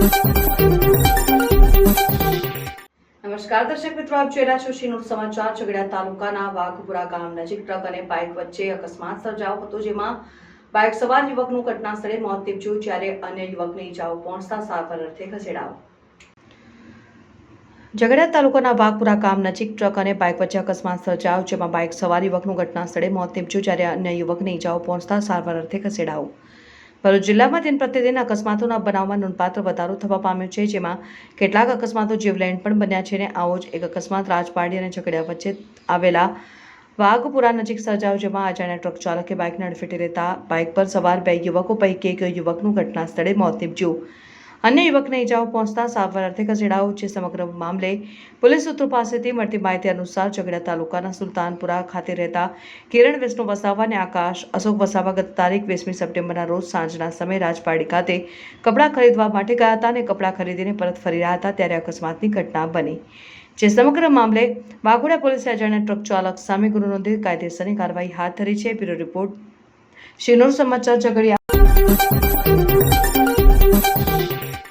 નમસ્કાર દર્શક મિત્રો, આપ જોઈ રહ્યા છો શિનોર સમાચાર। ઝઘડિયા તાલુકાના વાઘપુરા ગામ નજીક ટ્રક અને બાઇક વચ્ચે અકસ્માત સર્જાયો હતો, જેમાં બાઇક સવાર યુવકનું ઘટના સ્થળે મોત નીપજ્યું, જ્યારે અન્ય યુવકને ઈજાઓ પહોંચતા સારવાર અર્થે ખસેડાયો। ઝઘડિયા તાલુકાના વાઘપુરા ગામ નજીક ટ્રક અને બાઇક વચ્ચે અકસ્માત સર્જાયો, જેમાં બાઇક સવાર યુવકનું ઘટના સ્થળે મોત નીપજ્યું, જ્યારે અન્ય યુવકને ઈજાઓ પહોંચતા સારવાર અર્થે ખસેડાયો। ભરૂચ જિલ્લામાં દિન પ્રતિદિન અકસ્માતોના બનાવમાં નોંધપાત્ર વધારો થવા પામ્યો છે, જેમાં કેટલાક અકસ્માતો જીવલેણ પણ બન્યા છે। આવો જ એક અકસ્માત રાજપારડી અને ઝઘડિયા વચ્ચે આવેલા વાઘપુરા નજીક સર્જાયો, જેમાં અજાણ્યા ટ્રક ચાલકે બાઇકને અડફેટે લેતા બાઇક પર સવાર બે યુવકો પૈકી એક યુવકનું ઘટના સ્થળે મોત નીપજ્યું। અન્ય યુવકને ઈજાઓ પહોંચતા સારવાર અર્થે ખસેડાયો છે। સમગ્ર મામલે પોલીસ સૂત્રો પાસેથી મળતી માહિતી અનુસાર ઝઘડિયા તાલુકાના સુલતાનપુરા ખાતે રહેતા કિરણ વિષ્ણુ વસાવા અને આકાશ અશોક વસાવા ગત તારીખ 20મી સપ્ટેમ્બરના રોજ સાંજના સમયે રાજપારડી ખાતે કપડાં ખરીદવા માટે ગયા હતા અને કપડાં ખરીદીને પરત ફરી રહ્યા હતા, ત્યારે અકસ્માતની ઘટના બની। જે સમગ્ર મામલે વાઘોડિયા પોલીસે અજાણ્યા ટ્રક ચાલક સામે ગુનો નોંધી કાયદેસરની કાર્યવાહી હાથ ધરી છે। બ્યુરો રિપોર્ટ, શિનોર સમાચાર, ઝઘડિયા।